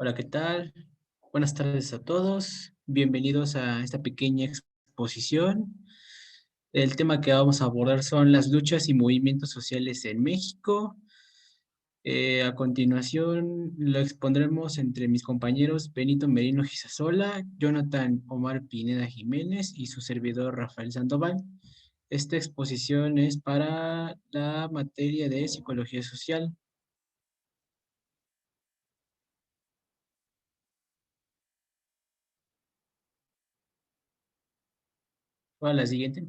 Hola, ¿qué tal? Buenas tardes a todos. Bienvenidos a esta pequeña exposición. El tema que vamos a abordar son las luchas y movimientos sociales en México. A continuación lo expondremos entre mis compañeros Benito Merino Gisasola, Jonathan Omar Pineda Jiménez y su servidor Rafael Sandoval. Esta exposición es para la materia de psicología social. Para la siguiente.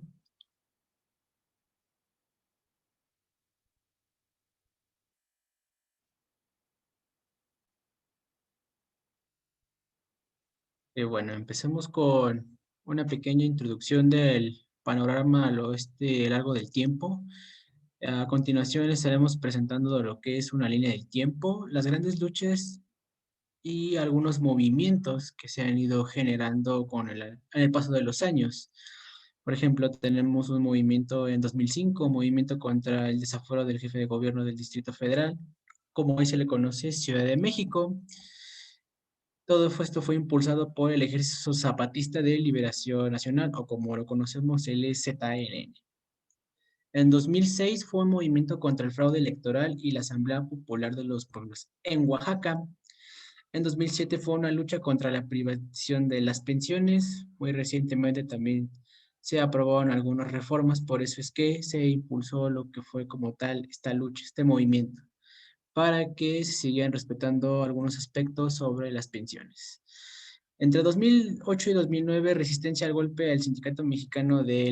Bueno, empecemos con una pequeña introducción del panorama a lo largo del tiempo. A continuación estaremos presentando lo que es una línea del tiempo, las grandes luchas y algunos movimientos que se han ido generando en el paso de los años. Por ejemplo, tenemos un movimiento en 2005, movimiento contra el desafuero del jefe de gobierno del Distrito Federal, como hoy se le conoce Ciudad de México. Esto fue impulsado por el Ejército Zapatista de Liberación Nacional, o como lo conocemos, el EZLN. En 2006 fue un movimiento contra el fraude electoral y la Asamblea Popular de los Pueblos en Oaxaca. En 2007 fue una lucha contra la privatización de las pensiones. Muy recientemente también se aprobaron algunas reformas, por eso es que se impulsó lo que fue como tal esta lucha, este movimiento, para que se sigan respetando algunos aspectos sobre las pensiones. Entre 2008 y 2009, resistencia al golpe al Sindicato Mexicano de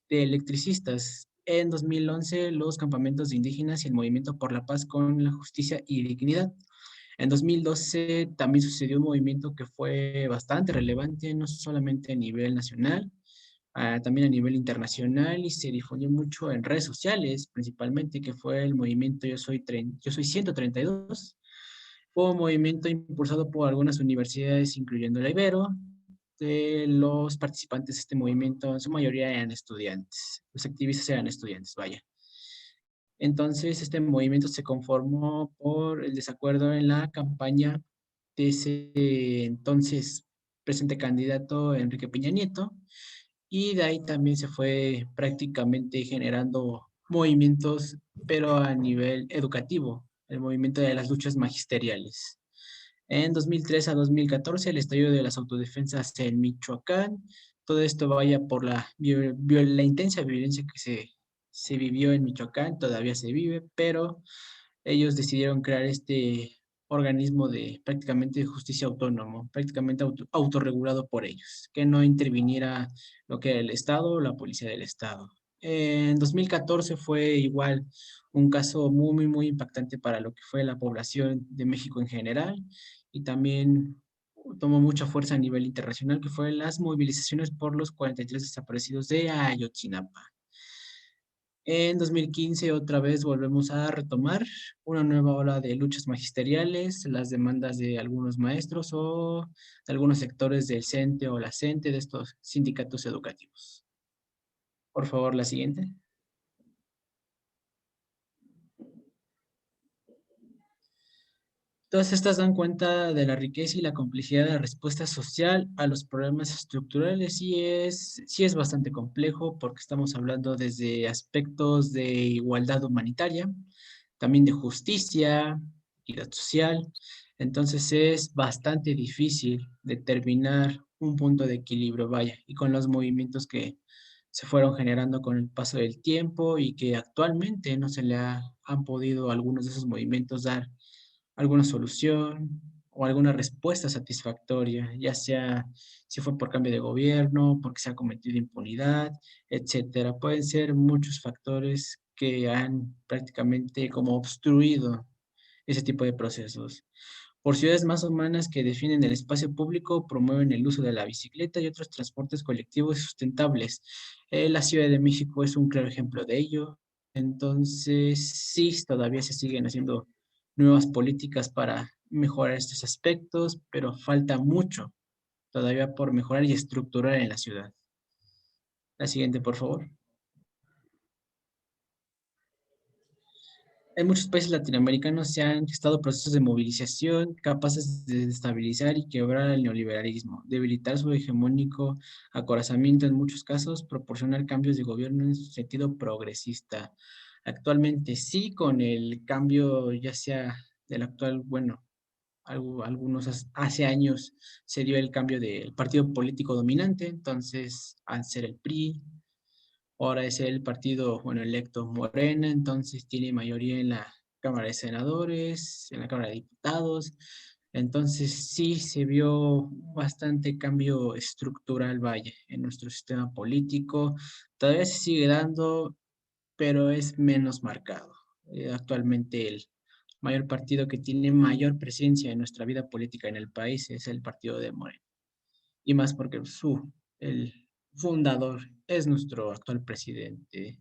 Electricistas. En 2011, los campamentos de indígenas y el Movimiento por la Paz con la Justicia y Dignidad. En 2012 también sucedió un movimiento que fue bastante relevante, no solamente a nivel nacional, también a nivel internacional y se difundió mucho en redes sociales, principalmente, que fue el movimiento Yo soy 132. Fue un movimiento impulsado por algunas universidades, incluyendo la Ibero. Los participantes de este movimiento, en su mayoría eran estudiantes. Los activistas eran estudiantes, vaya. Entonces, este movimiento se conformó por el desacuerdo en la campaña de ese entonces presente candidato Enrique Peña Nieto, y de ahí también se fue prácticamente generando movimientos, pero a nivel educativo, el movimiento de las luchas magisteriales. En 2003 a 2014, el estallido de las autodefensas en Michoacán. Todo esto vaya por la intensa violencia que se vivió en Michoacán, todavía se vive, pero ellos decidieron crear este organismo de prácticamente justicia autónomo, prácticamente autorregulado por ellos, que no interviniera lo que era el Estado o la policía del Estado. En 2014 fue igual un caso muy impactante para lo que fue la población de México en general, y también tomó mucha fuerza a nivel internacional, que fue las movilizaciones por los 43 desaparecidos de Ayotzinapa. En 2015 otra vez volvemos a retomar una nueva ola de luchas magisteriales, las demandas de algunos maestros o de algunos sectores del CENTE o la CENTE, de estos sindicatos educativos. Por favor, la siguiente. Todas estas dan cuenta de la riqueza y la complejidad de la respuesta social a los problemas estructurales, y sí es bastante complejo porque estamos hablando desde aspectos de igualdad humanitaria, también de justicia, equidad social. Entonces es bastante difícil determinar un punto de equilibrio, vaya, y con los movimientos que se fueron generando con el paso del tiempo y que actualmente no se han podido algunos de esos movimientos dar alguna solución o alguna respuesta satisfactoria, ya sea si fue por cambio de gobierno, porque se ha cometido impunidad, etcétera. Pueden ser muchos factores que han prácticamente como obstruido ese tipo de procesos. Por ciudades más humanas que definen el espacio público, promueven el uso de la bicicleta y otros transportes colectivos sustentables. La Ciudad de México es un claro ejemplo de ello. Entonces, sí, todavía se siguen haciendo nuevas políticas para mejorar estos aspectos, pero falta mucho todavía por mejorar y estructurar en la ciudad. La siguiente, por favor. En muchos países latinoamericanos se han gestado procesos de movilización capaces de estabilizar y quebrar el neoliberalismo, debilitar su hegemónico acorazamiento en muchos casos, proporcionar cambios de gobierno en su sentido progresista. Actualmente sí, con el cambio ya sea del actual, bueno, algunos hace años se dio el cambio del partido político dominante, entonces al ser el PRI, ahora es el partido, bueno, electo Morena, entonces tiene mayoría en la Cámara de Senadores, en la Cámara de Diputados. Entonces sí se vio bastante cambio estructural, vaya, en nuestro sistema político. Todavía se sigue dando, pero es menos marcado. Actualmente el mayor partido que tiene mayor presencia en nuestra vida política en el país es el partido de Morena. Y más porque el fundador, es nuestro actual presidente.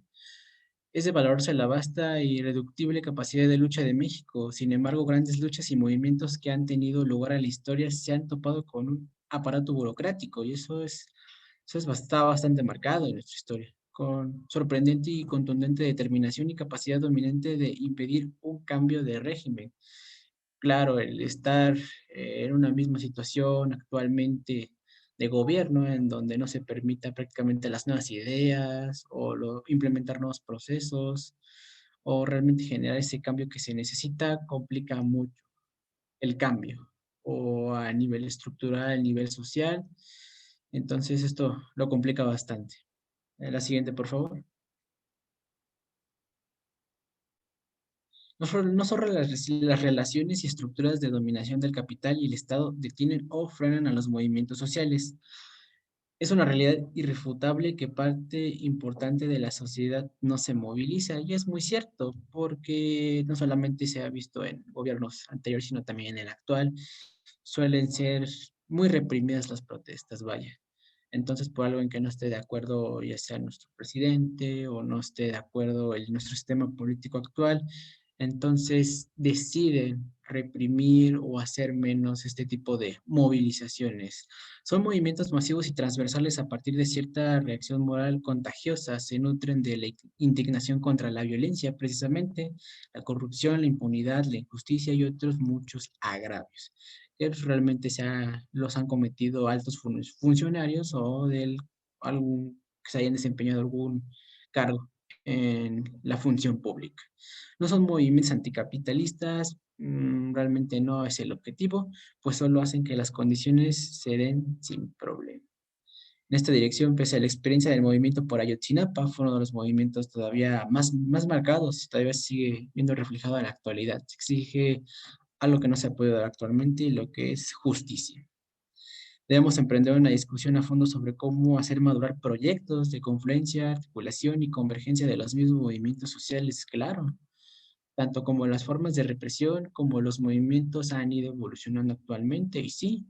Es de valorarse la vasta y irreductible capacidad de lucha de México. Sin embargo, grandes luchas y movimientos que han tenido lugar en la historia se han topado con un aparato burocrático y está bastante marcado en nuestra historia, con sorprendente y contundente determinación y capacidad dominante de impedir un cambio de régimen. Claro, el estar en una misma situación actualmente de gobierno en donde no se permita prácticamente las nuevas ideas o implementar nuevos procesos o realmente generar ese cambio que se necesita, complica mucho el cambio o a nivel estructural, a nivel social. Entonces esto lo complica bastante. La siguiente, por favor. No solo las relaciones y estructuras de dominación del capital y el Estado detienen o frenan a los movimientos sociales. Es una realidad irrefutable que parte importante de la sociedad no se moviliza, y es muy cierto, porque no solamente se ha visto en gobiernos anteriores, sino también en el actual, suelen ser muy reprimidas las protestas, vaya. Entonces, por algo en que no esté de acuerdo, ya sea nuestro presidente o no esté de acuerdo nuestro sistema político actual, entonces deciden reprimir o hacer menos este tipo de movilizaciones. Son movimientos masivos y transversales a partir de cierta reacción moral contagiosa, se nutren de la indignación contra la violencia, precisamente, la corrupción, la impunidad, la injusticia y otros muchos agravios que realmente los han cometido altos funcionarios o que se hayan desempeñado algún cargo en la función pública. No son movimientos anticapitalistas, realmente no es el objetivo, pues solo hacen que las condiciones se den sin problema. En esta dirección, pese a la experiencia del movimiento por Ayotzinapa, fue uno de los movimientos todavía más marcados, todavía sigue viendo reflejado en la actualidad. Se exige algo que no se puede dar actualmente y lo que es justicia. Debemos emprender una discusión a fondo sobre cómo hacer madurar proyectos de confluencia, articulación y convergencia de los mismos movimientos sociales, claro, tanto como las formas de represión como los movimientos han ido evolucionando actualmente y sí,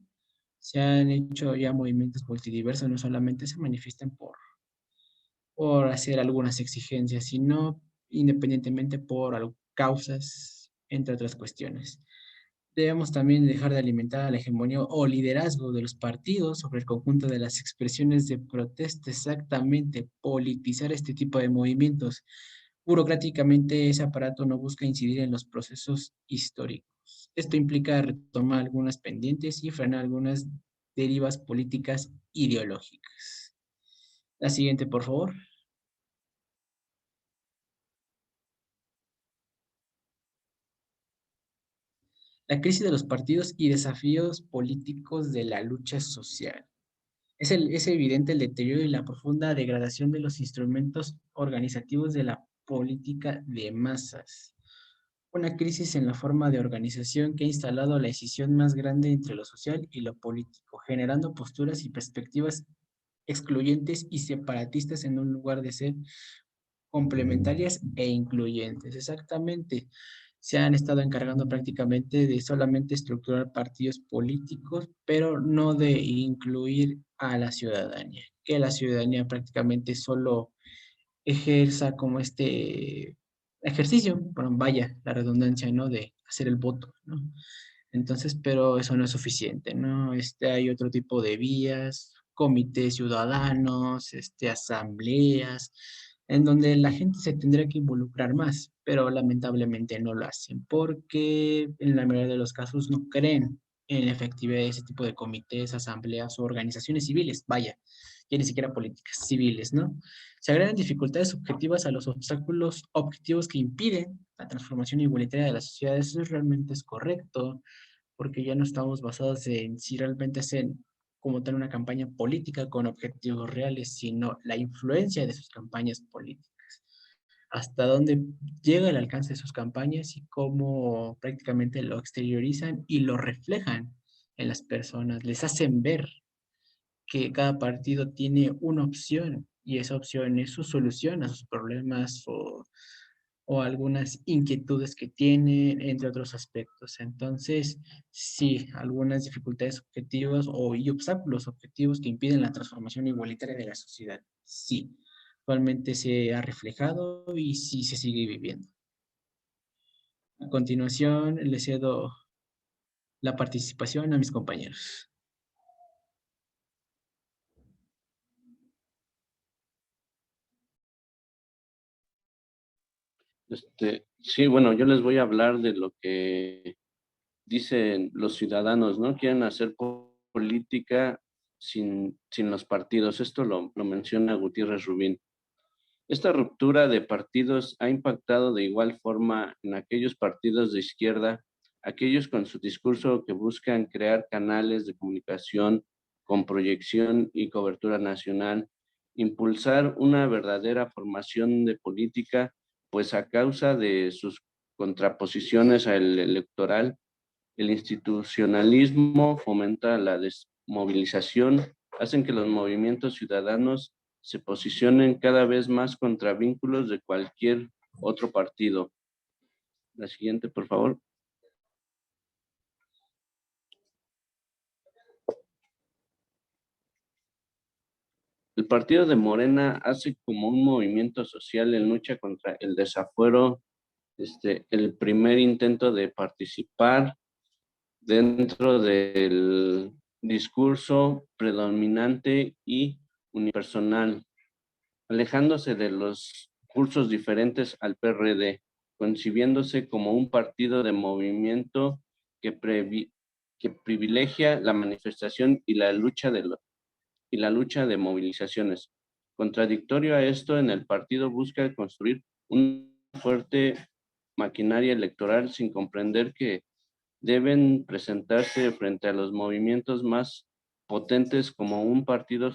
se han hecho ya movimientos multidiversos, no solamente se manifiestan por hacer algunas exigencias, sino independientemente por causas, entre otras cuestiones. Debemos también dejar de alimentar a la hegemonía o liderazgo de los partidos sobre el conjunto de las expresiones de protesta, exactamente, politizar este tipo de movimientos. Burocráticamente, ese aparato no busca incidir en los procesos históricos. Esto implica retomar algunas pendientes y frenar algunas derivas políticas ideológicas. La siguiente, por favor. La crisis de los partidos y desafíos políticos de la lucha social. Es evidente el deterioro y la profunda degradación de los instrumentos organizativos de la política de masas. Una crisis en la forma de organización que ha instalado la decisión más grande entre lo social y lo político, generando posturas y perspectivas excluyentes y separatistas en un lugar de ser complementarias e incluyentes. Exactamente. Se han estado encargando prácticamente de solamente estructurar partidos políticos, pero no de incluir a la ciudadanía, que la ciudadanía prácticamente solo ejerza como este ejercicio, bueno, vaya la redundancia, ¿no? De hacer el voto, ¿no? Entonces, pero eso no es suficiente, ¿no? Hay otro tipo de vías, comités ciudadanos, asambleas, en donde la gente se tendría que involucrar más, pero lamentablemente no lo hacen porque en la mayoría de los casos no creen en la efectividad de ese tipo de comités, asambleas o organizaciones civiles, vaya, ya ni siquiera políticas civiles, ¿no? Se agregan dificultades objetivas a los obstáculos objetivos que impiden la transformación igualitaria de la sociedad. Eso realmente es correcto, porque ya no estamos basados en si realmente hacen como tal una campaña política con objetivos reales, sino la influencia de sus campañas políticas, hasta dónde llega el alcance de sus campañas y cómo prácticamente lo exteriorizan y lo reflejan en las personas, les hacen ver que cada partido tiene una opción y esa opción es su solución a sus problemas o algunas inquietudes que tienen, entre otros aspectos. Entonces, sí, algunas dificultades objetivas y obstáculos objetivos que impiden la transformación igualitaria de la sociedad. Sí, actualmente se ha reflejado y sí se sigue viviendo. A continuación, le cedo la participación a mis compañeros. Sí, bueno, yo les voy a hablar de lo que dicen los ciudadanos, ¿no? Quieren hacer política sin los partidos. Esto lo menciona Gutiérrez Rubín. Esta ruptura de partidos ha impactado de igual forma en aquellos partidos de izquierda, aquellos con su discurso que buscan crear canales de comunicación con proyección y cobertura nacional, impulsar una verdadera formación de política, pues a causa de sus contraposiciones al electoral, el institucionalismo fomenta la desmovilización, hacen que los movimientos ciudadanos se posicionen cada vez más contra vínculos de cualquier otro partido. La siguiente, por favor. El partido de Morena hace como un movimiento social en lucha contra el desafuero, el primer intento de participar dentro del discurso predominante y unipersonal, alejándose de los cursos diferentes al PRD, concibiéndose como un partido de movimiento que, que privilegia la manifestación y la lucha de movilizaciones. Contradictorio a esto, en el partido busca construir una fuerte maquinaria electoral sin comprender que deben presentarse frente a los movimientos más potentes como un partido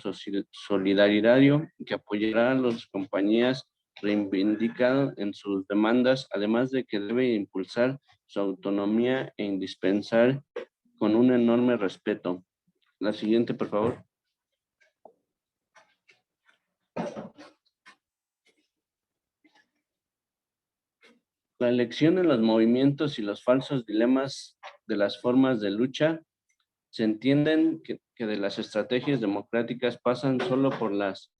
solidario que apoyará a las compañías reivindicadas en sus demandas, además de que debe impulsar su autonomía e indispensar con un enorme respeto. La siguiente, por favor. La elección en los movimientos y los falsos dilemas de las formas de lucha se entienden que de las estrategias democráticas pasan solo por las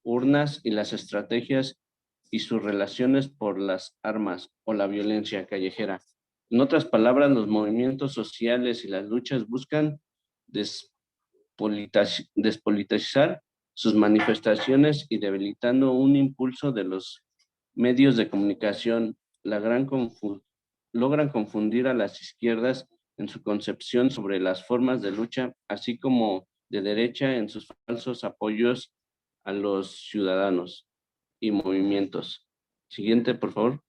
urnas y las estrategias y sus relaciones por las armas o la violencia callejera. En otras palabras, los movimientos sociales y las luchas buscan despolitizar sus manifestaciones y debilitando un impulso de los medios de comunicación. Logran confundir a las izquierdas en su concepción sobre las formas de lucha, así como de derecha en sus falsos apoyos a los ciudadanos y movimientos. Siguiente, por favor.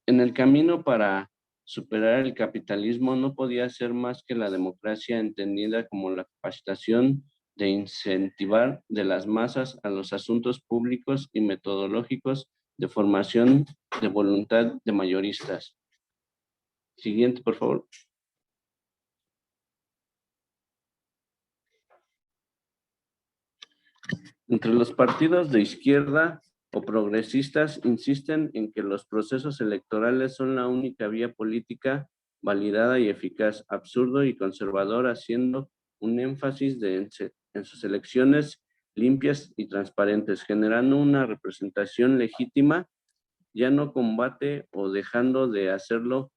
En el camino para superar el capitalismo no podía ser más que la democracia entendida como la capacitación de incentivar de las masas a los asuntos públicos y metodológicos de formación de voluntad de mayoristas. Siguiente, por favor. Entre los partidos de izquierda o progresistas insisten en que los procesos electorales son la única vía política validada y eficaz, absurdo y conservador, haciendo un énfasis en sus elecciones limpias y transparentes, generando una representación legítima, ya no combate o dejando de hacerlo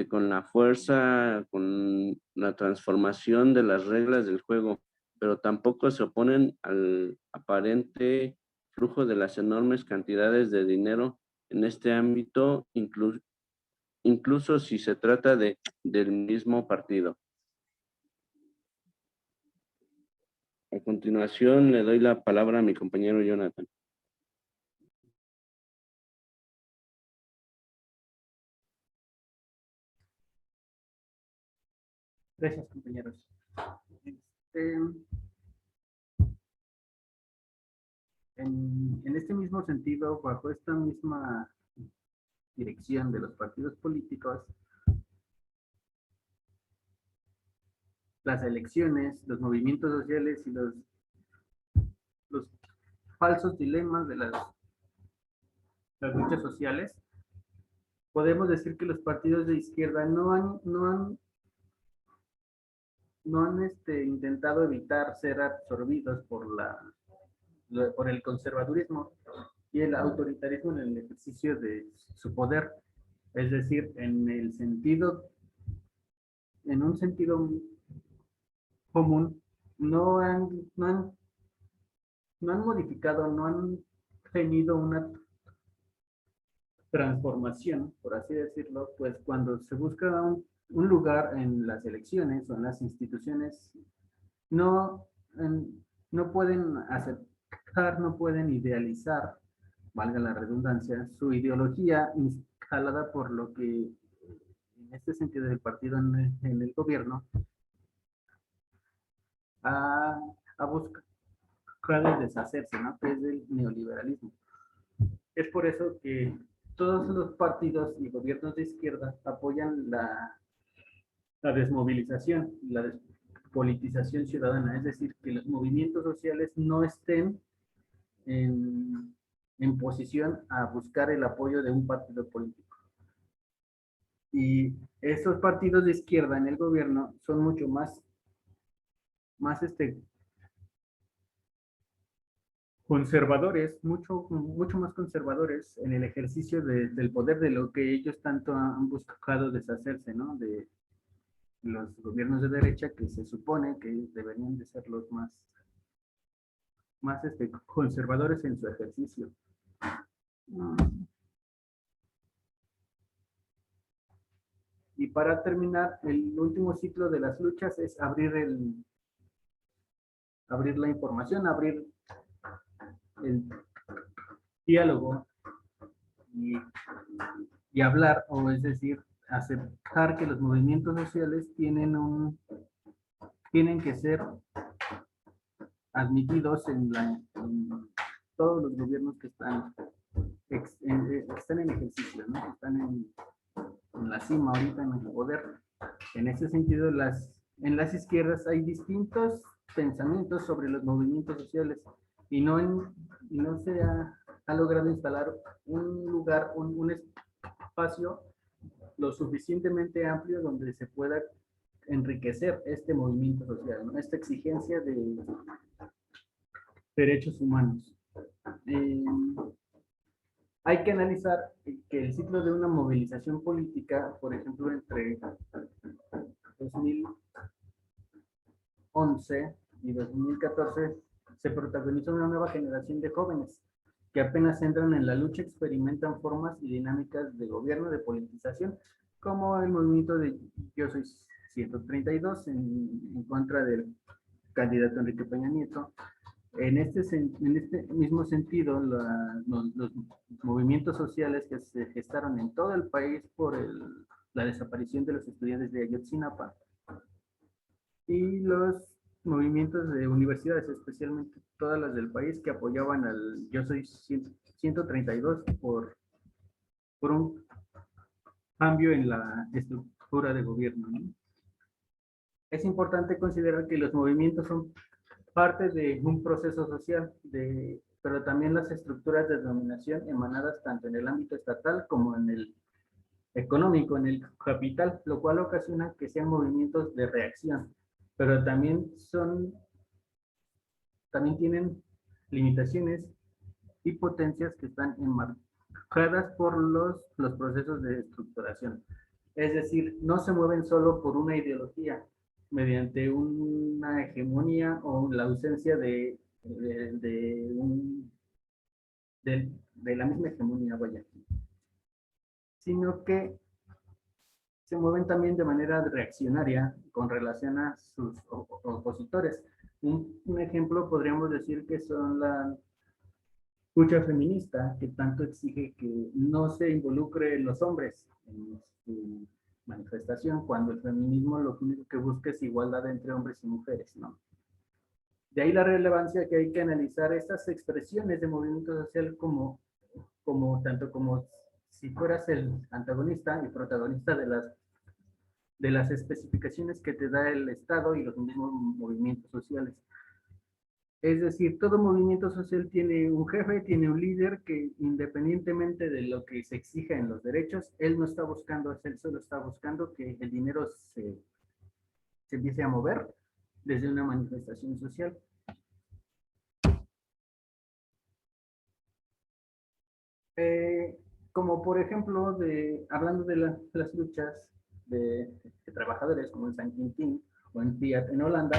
con la fuerza, con la transformación de las reglas del juego, pero tampoco se oponen al aparente flujo de las enormes cantidades de dinero en este ámbito, incluso si se trata del mismo partido. A continuación, le doy la palabra a mi compañero Jonathan. Gracias, compañeros. En este mismo sentido, bajo esta misma dirección de los partidos políticos, las elecciones, los movimientos sociales y los falsos dilemas de las luchas sociales, podemos decir que los partidos de izquierda no han intentado evitar ser absorbidos por el conservadurismo y el autoritarismo en el ejercicio de su poder. Es decir, en un sentido común, no han modificado, no han tenido una transformación, por así decirlo, pues cuando se busca un lugar en las elecciones o en las instituciones, no pueden aceptar, no pueden idealizar, valga la redundancia, su ideología instalada por lo que en este sentido el partido en el gobierno ha buscado deshacerse, ¿no? Que es el neoliberalismo. Es por eso que todos los partidos y gobiernos de izquierda apoyan la desmovilización, la despolitización ciudadana, es decir, que los movimientos sociales no estén en posición a buscar el apoyo de un partido político. Y esos partidos de izquierda en el gobierno son mucho más conservadores, mucho más conservadores en el ejercicio del poder, de lo que ellos tanto han buscado deshacerse, ¿no? De los gobiernos de derecha, que se supone que deberían de ser los más conservadores en su ejercicio. Y para terminar, el último ciclo de las luchas es abrir la información, abrir el diálogo y hablar, o es decir, aceptar que los movimientos sociales tienen que ser admitidos en todos los gobiernos que están en ejercicio, ¿no? Están en la cima ahorita, en el poder. En ese sentido, en las izquierdas hay distintos pensamientos sobre los movimientos sociales y no se ha logrado instalar un lugar, un espacio lo suficientemente amplio donde se pueda enriquecer este movimiento social, ¿no? Esta exigencia de derechos humanos. Hay que analizar que el ciclo de una movilización política, por ejemplo, entre 2011 y 2014, se protagoniza una nueva generación de jóvenes que apenas entran en la lucha, experimentan formas y dinámicas de gobierno, de politización, como el movimiento de Yo Soy 132 en contra del candidato Enrique Peña Nieto. En este mismo sentido, los movimientos sociales que se gestaron en todo el país por la desaparición de los estudiantes de Ayotzinapa y los movimientos de universidades, especialmente todas las del país, que apoyaban al Yo Soy 132 por un cambio en la estructura de gobierno, ¿no? Es importante considerar que los movimientos son parte de un proceso social, pero también las estructuras de dominación emanadas tanto en el ámbito estatal como en el económico, en el capital, lo cual ocasiona que sean movimientos de reacción, pero también tienen limitaciones y potencias que están enmarcadas por los procesos de estructuración. Es decir, no se mueven solo por una ideología, mediante una hegemonía o la ausencia de la misma hegemonía, vaya, sino que se mueven también de manera reaccionaria con relación a sus opositores. Un ejemplo podríamos decir que son la lucha feminista, que tanto exige que no se involucren los hombres en su manifestación, cuando el feminismo lo único que busca es igualdad entre hombres y mujeres, ¿no? De ahí la relevancia que hay que analizar estas expresiones de movimiento social tanto como si fueras el antagonista y protagonista de las especificaciones que te da el Estado y los mismos movimientos sociales. Es decir, todo movimiento social tiene un jefe, tiene un líder que independientemente de lo que se exija en los derechos, él no está buscando, él solo está buscando que el dinero se empiece a mover desde una manifestación social. Como por ejemplo, hablando de las luchas de trabajadores como en San Quintín o en Fiat en Holanda,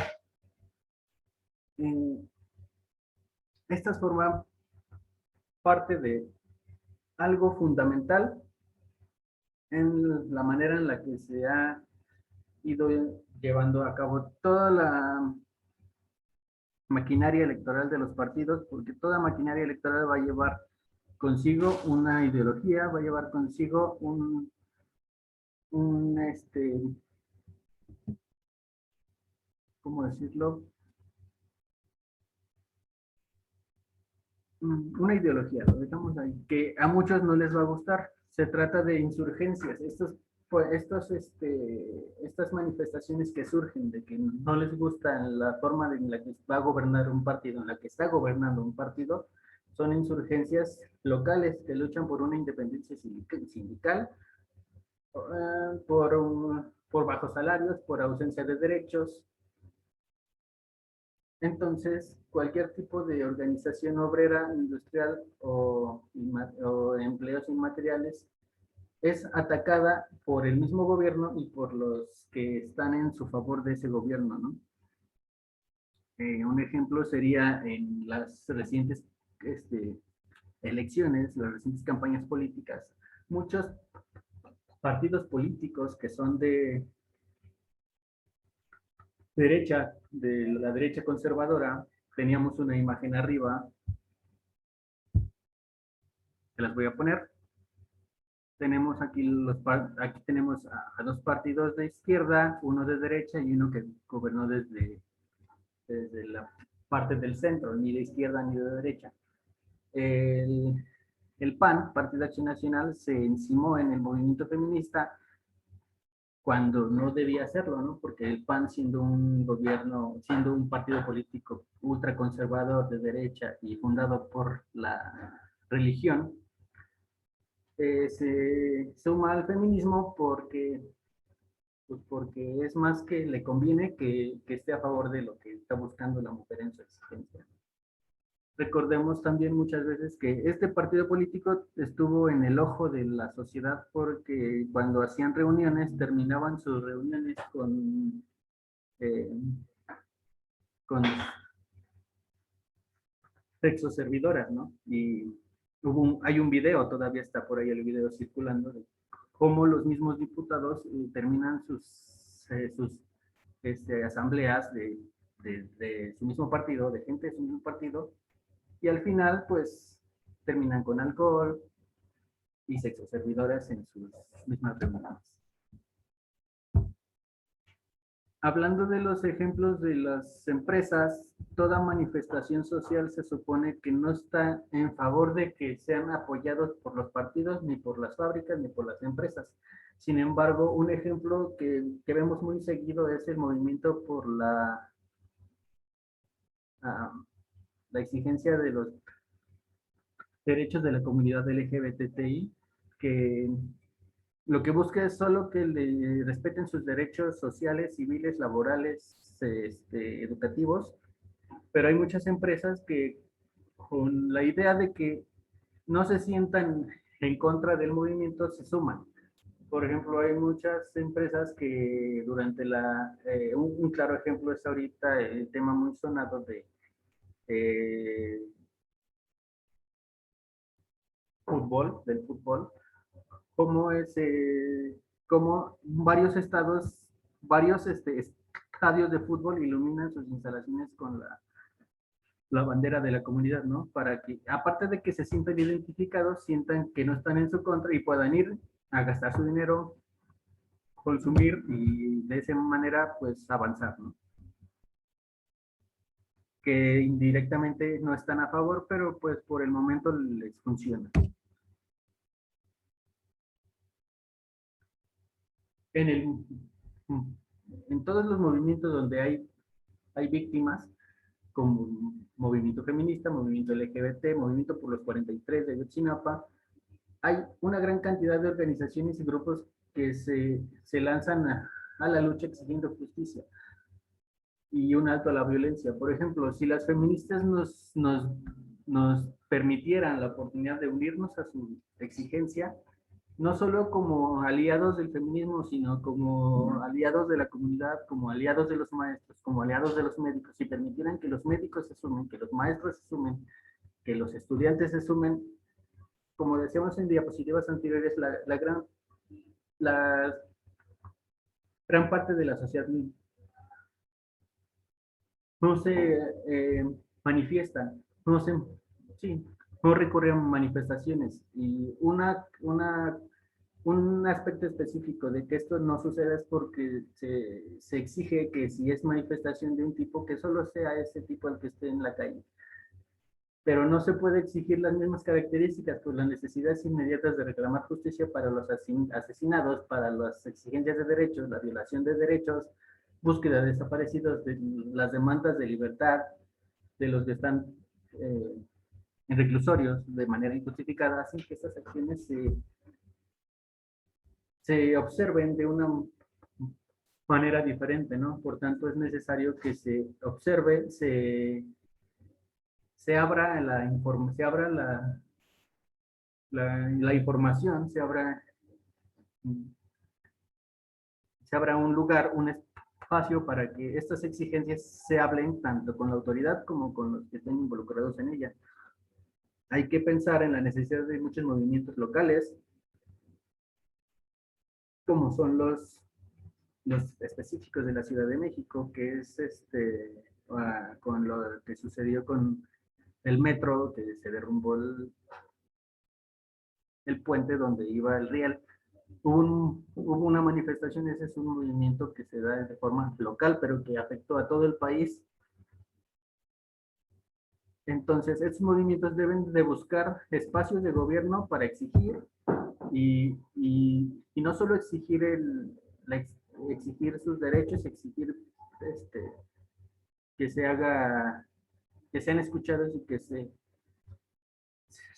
estas forman parte de algo fundamental en la manera en la que se ha ido llevando a cabo toda la maquinaria electoral de los partidos, porque toda maquinaria electoral va a llevar consigo una ideología, va a llevar consigo ¿cómo decirlo? Una ideología, lo dejamos ahí, que a muchos no les va a gustar. Se trata de insurgencias. Estas manifestaciones que surgen de que no les gusta la forma en la que va a gobernar un partido, en la que está gobernando un partido, son insurgencias locales que luchan por una independencia sindical, por bajos salarios, por ausencia de derechos. Entonces, cualquier tipo de organización obrera, industrial o empleos inmateriales es atacada por el mismo gobierno y por los que están en su favor de ese gobierno, ¿no? Un ejemplo sería en las recientes elecciones, las recientes campañas políticas, muchos partidos políticos que son de la derecha conservadora, teníamos una imagen arriba, se las voy a poner. Tenemos aquí tenemos a dos partidos de izquierda, uno de derecha y uno que gobernó desde la parte del centro, ni de izquierda ni de derecha. El PAN, Partido de Acción Nacional, se encimó en el movimiento feminista cuando no debía hacerlo, ¿no? Porque el PAN, siendo un partido político ultraconservador de derecha y fundado por la religión, se suma al feminismo porque es más que le conviene que esté a favor de lo que está buscando la mujer en su existencia. Recordemos también muchas veces que este partido político estuvo en el ojo de la sociedad porque cuando hacían reuniones, terminaban sus reuniones con sexoservidoras, ¿no? Y hay un video, todavía está por ahí el video circulando, de cómo los mismos diputados terminan sus asambleas de su mismo partido, de gente de su mismo partido, y al final, pues, terminan con alcohol y sexoservidoras en sus mismas reuniones. Hablando de los ejemplos de las empresas, toda manifestación social se supone que no está en favor de que sean apoyados por los partidos, ni por las fábricas, ni por las empresas. Sin embargo, un ejemplo que vemos muy seguido es el movimiento por la exigencia de los derechos de la comunidad LGBTI, que lo que busca es solo que le respeten sus derechos sociales, civiles, laborales, educativos, pero hay muchas empresas que con la idea de que no se sientan en contra del movimiento se suman. Por ejemplo, hay muchas empresas que durante un claro ejemplo es ahorita el tema muy sonado de eh, fútbol, del fútbol, como como varios estados, varios estadios de fútbol iluminan sus instalaciones con la bandera de la comunidad, ¿no? Para que, aparte de que se sientan identificados, sientan que no están en su contra y puedan ir a gastar su dinero, consumir y de esa manera, pues, avanzar, ¿no? Que indirectamente no están a favor, pero pues por el momento les funciona. En, el, en todos los movimientos donde hay víctimas, como movimiento feminista, movimiento LGBT, movimiento por los 43 de Ayotzinapa, hay una gran cantidad de organizaciones y grupos que se lanzan a la lucha exigiendo justicia y un alto a la violencia. Por ejemplo, si las feministas nos permitieran la oportunidad de unirnos a su exigencia, no solo como aliados del feminismo, sino como aliados de la comunidad, como aliados de los maestros, como aliados de los médicos, si permitieran que los médicos se sumen, que los maestros se sumen, que los estudiantes se sumen, como decíamos en diapositivas anteriores, la gran parte de la sociedad no se manifiestan, no se, sí, no recurren a manifestaciones. Y un aspecto específico de que esto no suceda es porque se exige que si es manifestación de un tipo, que solo sea ese tipo el que esté en la calle. Pero no se puede exigir las mismas características por las necesidades inmediatas de reclamar justicia para los asesinados, para las exigencias de derechos, la violación de derechos, búsqueda de desaparecidos, de las demandas de libertad, de los que están en reclusorios de manera injustificada, así que estas acciones se observen de una manera diferente, ¿no? Por tanto, es necesario que se observe, se abra se abra la información, se abra un lugar, un espacio para que estas exigencias se hablen tanto con la autoridad como con los que estén involucrados en ella. Hay que pensar en la necesidad de muchos movimientos locales, como son los específicos de la Ciudad de México, que es con lo que sucedió con el metro, que se derrumbó el puente donde iba el riel. Hubo una manifestación, ese es un movimiento que se da de forma local, pero que afectó a todo el país. Entonces, estos movimientos deben de buscar espacios de gobierno para exigir y no solo exigir, exigir sus derechos, exigir que se haga, que sean escuchados y que se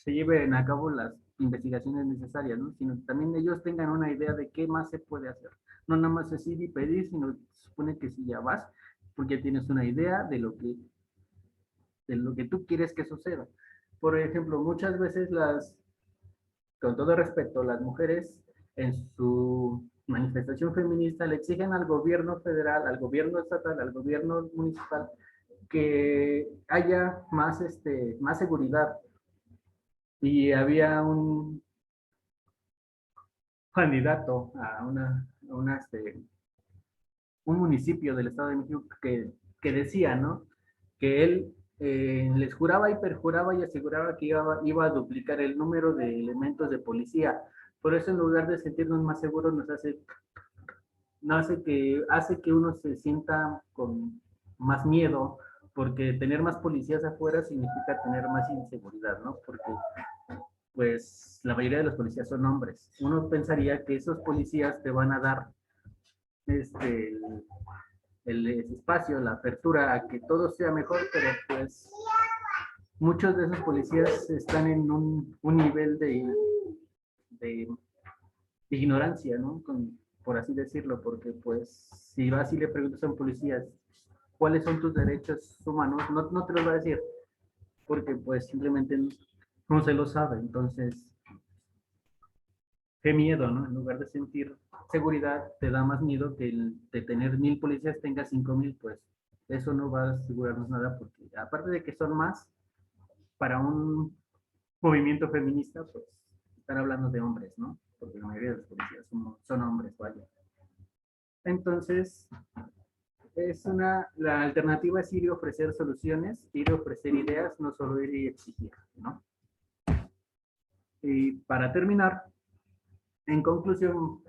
lleven a cabo las investigaciones necesarias, ¿no? Sino que también ellos tengan una idea de qué más se puede hacer. No nada más decir y pedir, sino se supone que si ya vas, porque tienes una idea de lo que tú quieres que suceda. Por ejemplo, muchas veces con todo respeto, las mujeres en su manifestación feminista le exigen al gobierno federal, al gobierno estatal, al gobierno municipal, que haya más seguridad. Y había un candidato un municipio del Estado de México que decía, ¿no? Que él les juraba y perjuraba y aseguraba que iba a duplicar el número de elementos de policía. Por eso, en lugar de sentirnos más seguros, hace que uno se sienta con más miedo, porque tener más policías afuera significa tener más inseguridad, ¿no? Porque pues la mayoría de los policías son hombres. Uno pensaría que esos policías te van a dar este, el espacio, la apertura a que todo sea mejor, pero pues muchos de esos policías están en un nivel de ignorancia, ¿no? Por así decirlo, porque pues si vas y le preguntas a un policía cuáles son tus derechos humanos, no te los va a decir, porque pues simplemente no se lo sabe. Entonces, qué miedo, ¿no? En lugar de sentir seguridad, te da más miedo que el de tener 1000 policías tenga 5000, pues eso no va a asegurarnos nada, porque aparte de que son más, para un movimiento feminista, pues están hablando de hombres, ¿no? Porque la mayoría de los policías son hombres, vaya. Entonces, la alternativa es ir y ofrecer soluciones, ir y ofrecer ideas, no solo ir y exigir, ¿no? Y para terminar, en conclusión,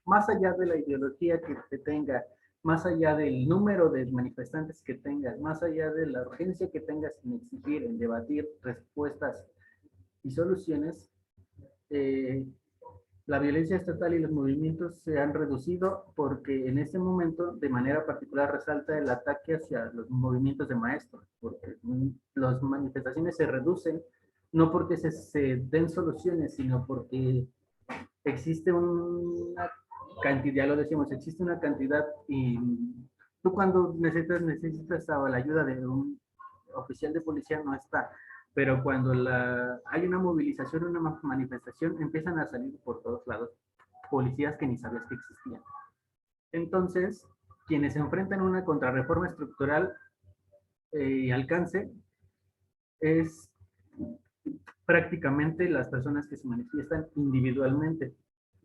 más allá de la ideología que se tenga, más allá del número de manifestantes que tengas, más allá de la urgencia que tengas en exigir, en debatir respuestas y soluciones, la violencia estatal y los movimientos se han reducido porque en este momento, de manera particular, resalta el ataque hacia los movimientos de maestros, porque las manifestaciones se reducen no porque se den soluciones, sino porque existe una cantidad, ya lo decimos, existe una cantidad y tú cuando necesitas la ayuda de un oficial de policía no está, pero cuando hay una movilización, una manifestación, empiezan a salir por todos lados policías que ni sabías que existían. Entonces, quienes se enfrentan a una contrarreforma estructural y alcance es prácticamente las personas que se manifiestan individualmente.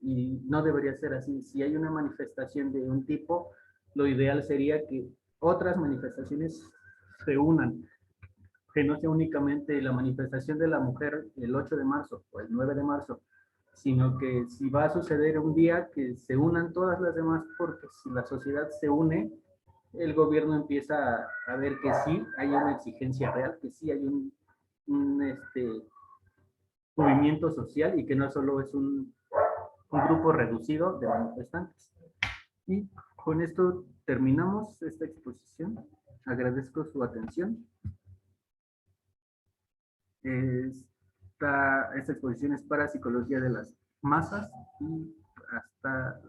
Y no debería ser así. Si hay una manifestación de un tipo, lo ideal sería que otras manifestaciones se unan, que no sea únicamente la manifestación de la mujer el 8 de marzo o el 9 de marzo, sino que si va a suceder un día, que se unan todas las demás, porque si la sociedad se une, el gobierno empieza a ver que sí hay una exigencia real, que sí hay un movimiento social y que no solo es un grupo reducido de manifestantes. Y con esto terminamos esta exposición. Agradezco su atención. Esta exposición es para psicología de las masas y hasta